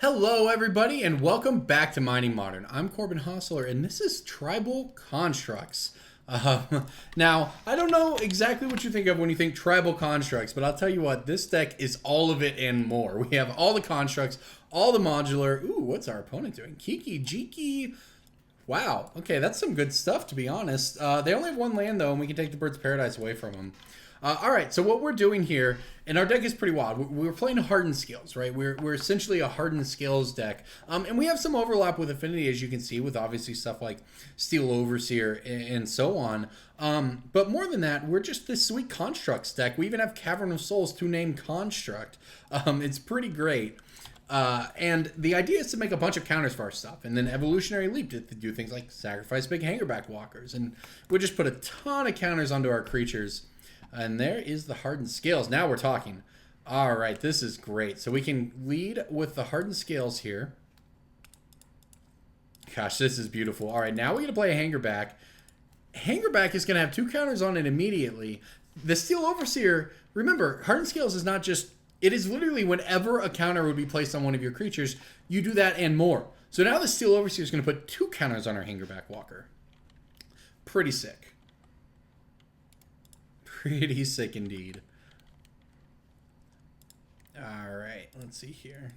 Hello everybody and welcome back to Mining Modern. I'm Corbin Hostler and this is Tribal Constructs. Now, I don't know exactly what you think of when you think Tribal Constructs, but I'll tell you what, this deck is all of it and more. We have all the constructs, all the modular. Ooh, what's our opponent doing? Kiki Jiki. Wow, okay, that's some good stuff to be honest. They only have one land though and we can take the Bird's Paradise away from them. Alright, so what we're doing here, and our deck is pretty wild. We're playing Hardened Scales, right? We're essentially a Hardened Scales deck. And we have some overlap with Affinity, as you can see, with obviously stuff like Steel Overseer and so on. But more than that, we're just this sweet Constructs deck. We even have Cavern of Souls to name Construct. It's pretty great. And the idea is to make a bunch of counters for our stuff, and then Evolutionary Leap to do things like sacrifice big Hangarback Walkers. And we just put a ton of counters onto our creatures. And there is the Hardened Scales. Now we're talking. All right, this is great. So we can lead with the Hardened Scales here. Gosh, this is beautiful. All right, now we're going to play a Hangarback. Hangarback is going to have two counters on it immediately. The Steel Overseer, remember, Hardened Scales is not just, it is literally whenever a counter would be placed on one of your creatures, you do that and more. So now the Steel Overseer is going to put two counters on our Hangarback Walker. Pretty sick. Pretty sick indeed. All right, let's see here.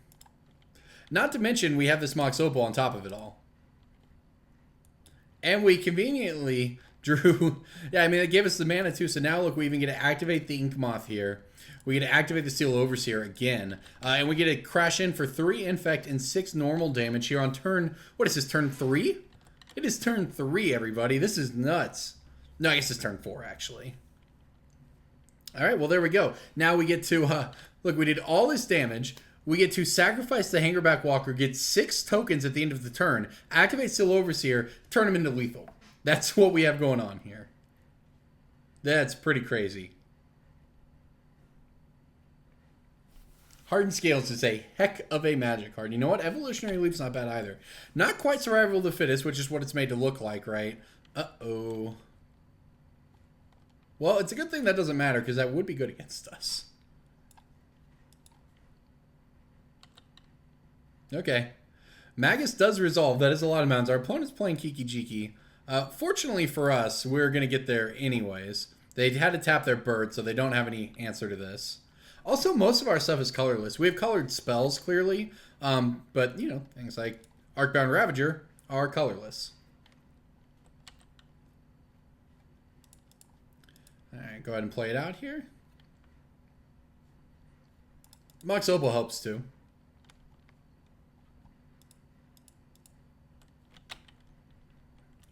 Not to mention, we have this Mox Opal on top of it all. And we conveniently drew... Yeah, I mean, it gave us the mana too. So now, look, we even get to activate the Inkmoth here. We get to activate the Steel Overseer again. And we get to crash in for 3 infect and 6 normal damage here on turn... What is this, turn 3? It is turn 3, everybody. This is nuts. No, I guess it's turn 4, actually. All right, well, there we go. Now we get to, look, we did all this damage. We get to sacrifice the Hangarback Walker, get 6 tokens at the end of the turn, activate Steel Overseer, turn him into lethal. That's what we have going on here. That's pretty crazy. Hardened Scales is a heck of a Magic card. You know what? Evolutionary Leap's not bad either. Not quite Survival of the Fittest, which is what it's made to look like, right? Uh-oh. Well, it's a good thing that doesn't matter, because that would be good against us. Okay. Magus does resolve. That is a lot of mounds. Our opponent's playing Kiki Jiki. Fortunately for us, we're going to get there anyways. They had to tap their bird, so they don't have any answer to this. Also, most of our stuff is colorless. We have colored spells, clearly. But, you know, things like Arcbound Ravager are colorless. Alright, go ahead and play it out here. Mox Opal helps too.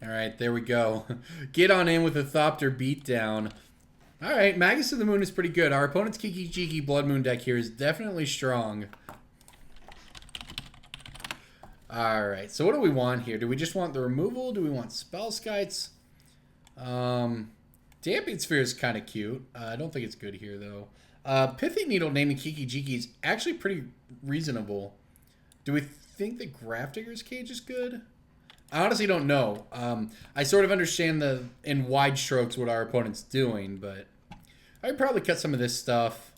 Alright, there we go. Get on in with a Thopter beatdown. Alright, Magus of the Moon is pretty good. Our opponent's Kiki Jiki Blood Moon deck here is definitely strong. Alright, so what do we want here? Do we just want the removal? Do we want Spell Skites? Damping Sphere is kind of cute. I don't think it's good here, though. Pithy Needle naming Kiki Jiki is actually pretty reasonable. Do we think the Grafdigger's Cage is good? I honestly don't know. I sort of understand in wide strokes what our opponent's doing, but I'd probably cut some of this stuff.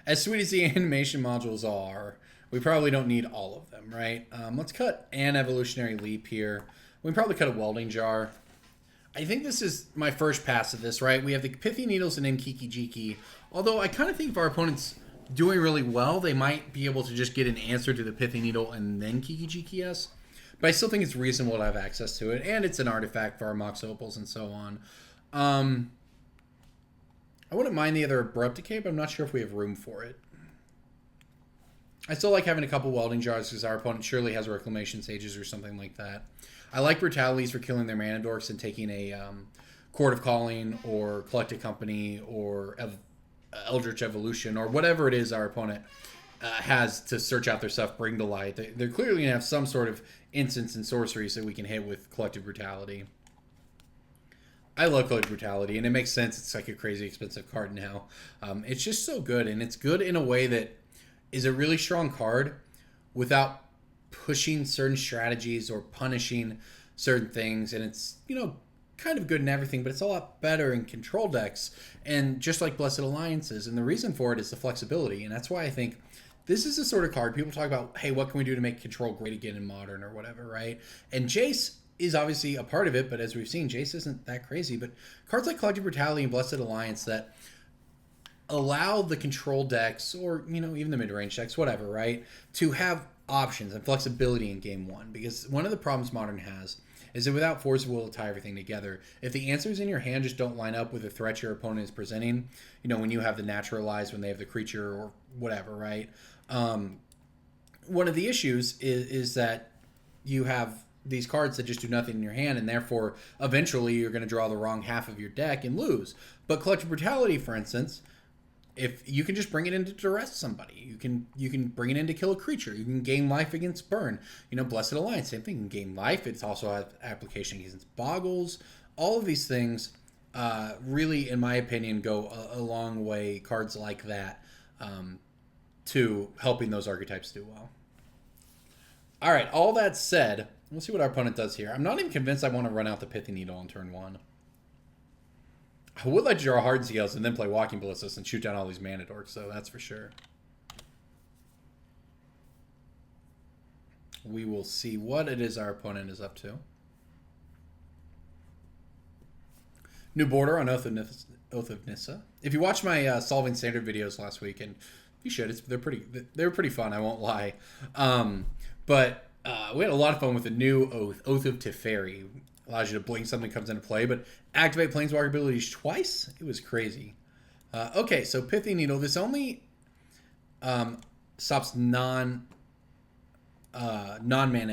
As sweet as the animation modules are, we probably don't need all of them, right? Let's cut an Evolutionary Leap here. We can probably cut a Welding Jar. I think this is my first pass of this, right? We have the Pithy Needles and then Kiki Jiki. Although I kind of think if our opponent's doing really well, they might be able to just get an answer to the Pithy Needle and then Kiki Jiki. But I still think it's reasonable to have access to it. And it's an artifact for our Mox Opals and so on. I wouldn't mind the other Abrupt Decay, but I'm not sure if we have room for it. I still like having a couple Welding Jars because our opponent surely has Reclamation Sages or something like that. I like Brutalities for killing their mana dorks and taking a Court of Calling or Collected Company or Eldritch Evolution or whatever it is our opponent has to search out their stuff, bring to light. They're clearly going to have some sort of instance and sorcery so we can hit with Collected Brutality. I love Collected Brutality, and it makes sense. It's like a crazy expensive card now. It's just so good, and it's good in a way that is a really strong card without pushing certain strategies or punishing certain things, and it's, you know, kind of good in everything, but it's a lot better in control decks and just like Blessed Alliances. And the reason for it is the flexibility, and that's why I think this is the sort of card people talk about, hey, what can we do to make control great again in Modern or whatever, right? And Jace is obviously a part of it, but as we've seen, Jace isn't that crazy. But cards like Collective Brutality and Blessed Alliance that allow the control decks, or, you know, even the mid-range decks, whatever, right, to have options and flexibility in game one. Because one of the problems Modern has is that without Force of Will to tie everything together, if the answers in your hand just don't line up with the threat your opponent is presenting, you know, when you have the Naturalize, when they have the creature or whatever, right, one of the issues is that you have these cards that just do nothing in your hand, and therefore eventually you're going to draw the wrong half of your deck and lose. But Collective Brutality, for instance, if you can just bring it in to arrest somebody, you can bring it in to kill a creature. You can gain life against burn. You know, Blessed Alliance, same thing. You can gain life. It's also has application against boggles. All of these things really, in my opinion, go a long way. Cards like that to helping those archetypes do well. All right. All that said, let's see what our opponent does here. I'm not even convinced I want to run out the Pithy Needle on turn one. I would like to draw Hardened Scales and then play Walking Ballista and shoot down all these mana dorks, so that's for sure. We will see what it is our opponent is up to. New border on Oath of Nissa. If you watched my solving standard videos last week, and you should, they were pretty fun, I won't lie. But we had a lot of fun with the new Oath of Teferi. Allows you to blink something comes into play, but activate Planeswalker abilities twice? It was crazy. Okay, so Pithy Needle. This only stops non-mana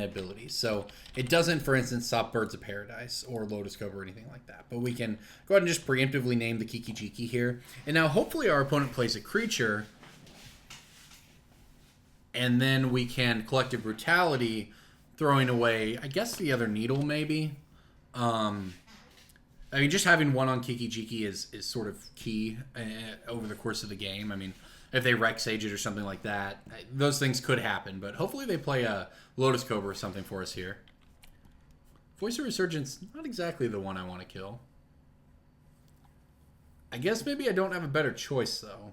abilities. So it doesn't, for instance, stop Birds of Paradise or Lotus Cove or anything like that. But we can go ahead and just preemptively name the Kiki-Jiki here. And now hopefully our opponent plays a creature. And then we can Collective Brutality, throwing away, I guess, the other Needle maybe. I mean, just having one on Kiki-Jiki is sort of key over the course of the game. I mean, if they Rex Sage it or something like that, those things could happen. But hopefully they play a Lotus Cobra or something for us here. Voice of Resurgence, not exactly the one I want to kill. I guess maybe I don't have a better choice, though.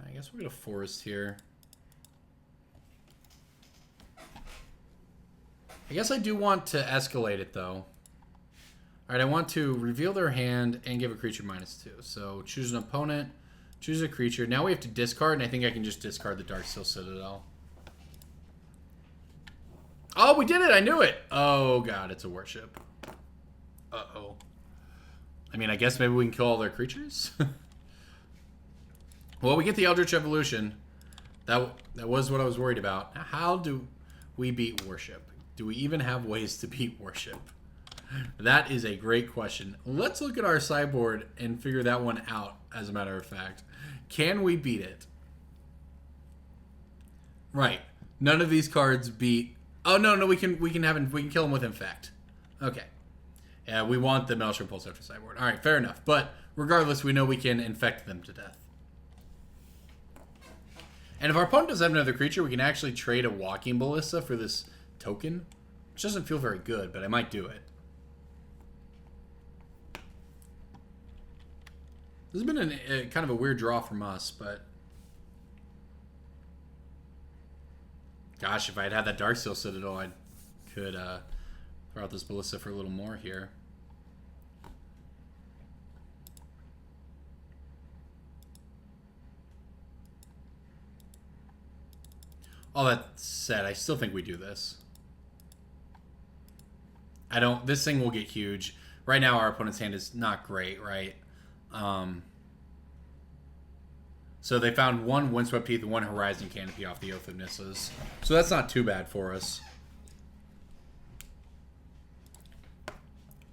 I guess we'll get a Forest here. I guess I do want to escalate it, though. Alright, I want to reveal their hand and give a creature -2. So choose an opponent, choose a creature. Now we have to discard, and I think I can just discard the Darksteel Citadel. Oh, we did it! I knew it! Oh, God, it's a worship. Uh-oh. I mean, I guess maybe we can kill all their creatures? Well, we get the Eldritch Evolution. That was what I was worried about. How do we beat Worship? Do we even have ways to beat Worship? That is a great question. Let's look at our sideboard and figure that one out, as a matter of fact. Can we beat it? Right. None of these cards beat... Oh, no, we can kill them with Infect. Okay. Yeah, we want the Maelstrom Pulse after sideboard. All right, fair enough. But regardless, we know we can infect them to death. And if our opponent does have another creature, we can actually trade a Walking Ballista for this token, which doesn't feel very good, but I might do it. This has been a kind of a weird draw from us, but... Gosh, if I had that Darksteel Citadel, I could throw out this Ballista for a little more here. All that said, I still think we do this. This thing will get huge. Right now, our opponent's hand is not great, right? So they found one Windswept Teeth and one Horizon Canopy off the Oath of Nissas. So that's not too bad for us.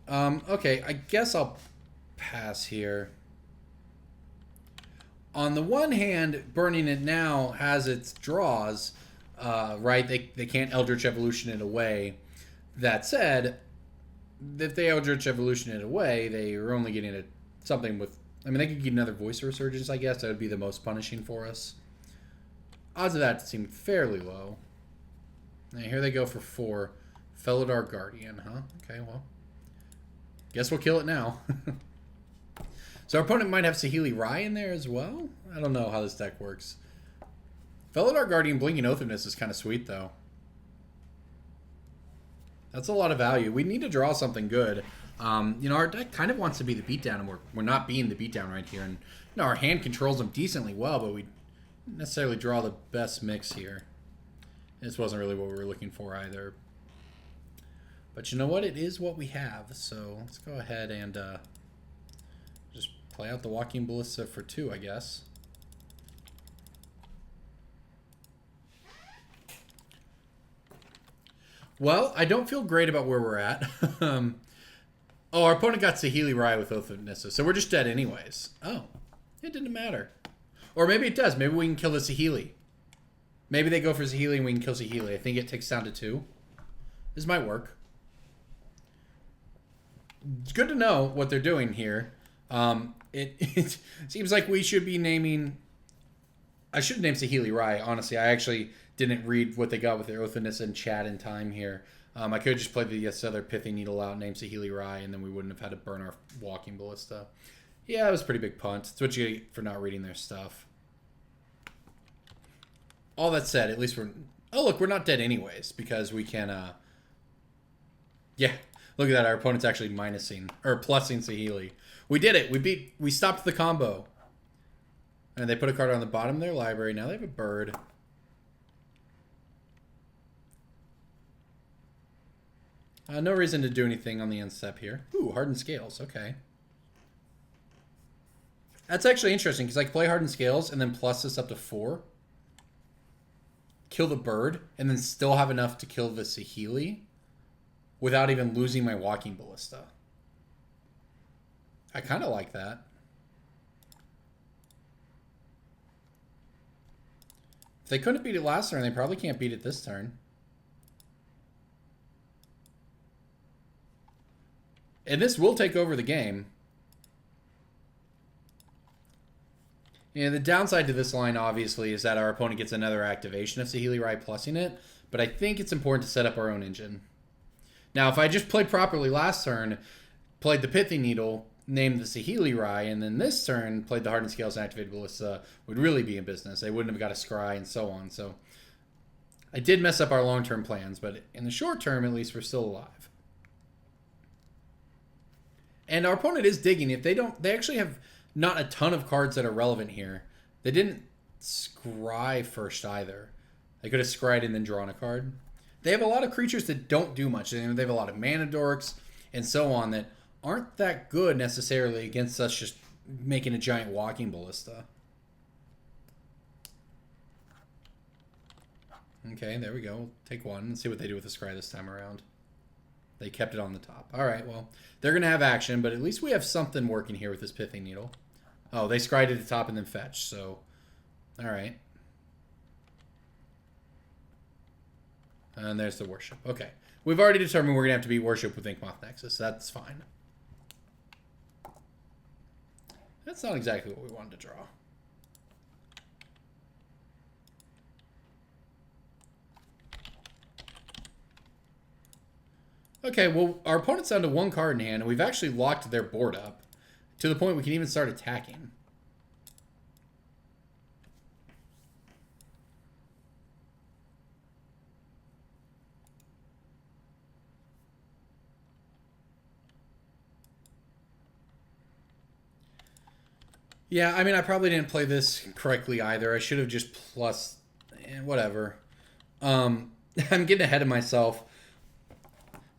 Okay, I guess I'll pass here. On the one hand, burning it now has its draws, right? They can't Eldritch Evolution it away. That said, if they Eldritch Evolution it away, they are only getting something with... I mean, they could get another Voice of Resurgence, I guess. That would be the most punishing for us. Odds of that seem fairly low. Now, here they go for 4. Felidar Guardian, huh? Okay, well. Guess we'll kill it now. So our opponent might have Saheeli Rai in there as well? I don't know how this deck works. Fellow Dark Guardian Blinking Oath of Ness is kind of sweet, though. That's a lot of value. We need to draw something good. You know, our deck kind of wants to be the beatdown, and we're not being the beatdown right here. And you know, our hand controls them decently well, but we didn't necessarily draw the best mix here. This wasn't really what we were looking for either. But you know what? It is what we have. So let's go ahead and just play out the Walking Ballista for 2, I guess. Well, I don't feel great about where we're at. Oh, our opponent got Saheeli Rai with Oath of Nissa, so we're just dead anyways. Oh, it didn't matter. Or maybe it does. Maybe we can kill the Saheeli. Maybe they go for Saheeli and we can kill Saheeli. I think it takes down to 2. This might work. It's good to know what they're doing here. It seems like we should be naming... I should name Saheeli Rai, honestly. I actually didn't read what they got with their Oath of Nissa and chat in time here. I could have just played this other Pithy Needle out, named Saheeli Rai, and then we wouldn't have had to burn our Walking Ballista. Yeah, it was a pretty big punt. It's what you get for not reading their stuff. All that said, at least we're... Oh, look, we're not dead anyways, because we can... Yeah, look at that. Our opponent's actually minusing, or plussing Saheeli. We did it. We stopped the combo. And they put a card on the bottom of their library. Now they have a bird. No reason to do anything on the end step here. Ooh, Hardened Scales. Okay. That's actually interesting, because I can play Hardened Scales and then plus this up to 4. Kill the bird, and then still have enough to kill the Saheeli without even losing my Walking Ballista. I kind of like that. If they couldn't beat it last turn, they probably can't beat it this turn. And this will take over the game. Yeah, the downside to this line, obviously, is that our opponent gets another activation of Saheeli Rai plussing it. But I think it's important to set up our own engine. Now, if I just played properly last turn, played the Pithy Needle, named the Saheeli Rai, and then this turn played the Hardened Scales and activated Ballista, would really be in business. They wouldn't have got a scry and so on. So I did mess up our long-term plans, but in the short term, at least, we're still alive. And our opponent is digging. If they don't, they actually have not a ton of cards that are relevant here. They didn't scry first either. They could have scryed and then drawn a card. They have a lot of creatures that don't do much. They have a lot of mana dorks and so on that aren't that good necessarily against us just making a giant Walking Ballista. Okay, there we go. We'll take one and see what they do with the scry this time around. They kept it on the top. All right, well, they're going to have action, but at least we have something working here with this Pithy Needle. Oh, they scryed at the top and then fetch, so... All right. And there's the Worship. Okay. We've already determined we're going to have to beat Worship with Inkmoth Nexus. That's fine. That's not exactly what we wanted to draw. Okay, well, our opponent's down to 1 card in hand, and we've actually locked their board up to the point we can even start attacking. Yeah, I mean, I probably didn't play this correctly either. I should have just plus... whatever. I'm getting ahead of myself.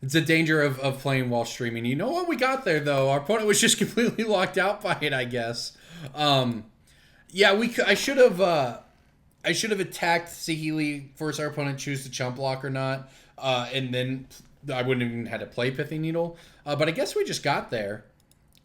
It's a danger of playing while streaming. You know what we got there, though? Our opponent was just completely locked out by it, I guess. Yeah, I should have attacked Saheeli, force our opponent choose to chump block or not, and then I wouldn't have even had to play Pithy Needle. But I guess we just got there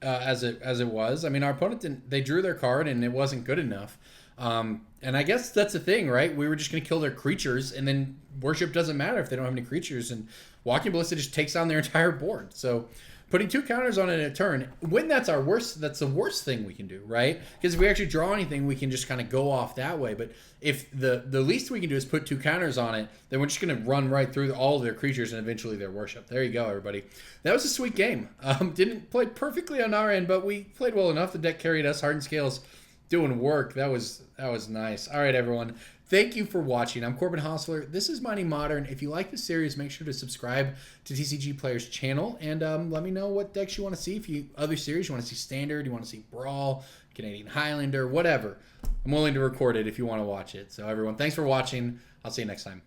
as it was. I mean, our opponent didn't. They drew their card and it wasn't good enough. And I guess that's the thing, right? We were just going to kill their creatures, and then Worship doesn't matter if they don't have any creatures, and Walking Ballista just takes down their entire board. So putting 2 counters on it in a turn, when that's our worst, that's the worst thing we can do, right? Because if we actually draw anything, we can just kind of go off that way. But if the least we can do is put 2 counters on it, then we're just going to run right through all of their creatures and eventually their worship. There you go, everybody. That was a sweet game. Didn't play perfectly on our end, but we played well enough. The deck carried us. Hardened Scales doing work. That was nice. All right, everyone. Thank you for watching. I'm Corbin Hostler. This is Mining Modern. If you like this series, make sure to subscribe to TCGplayer's channel and let me know what decks you want to see. If you other series, you want to see Standard, you want to see Brawl, Canadian Highlander, whatever. I'm willing to record it if you want to watch it. So everyone, thanks for watching. I'll see you next time.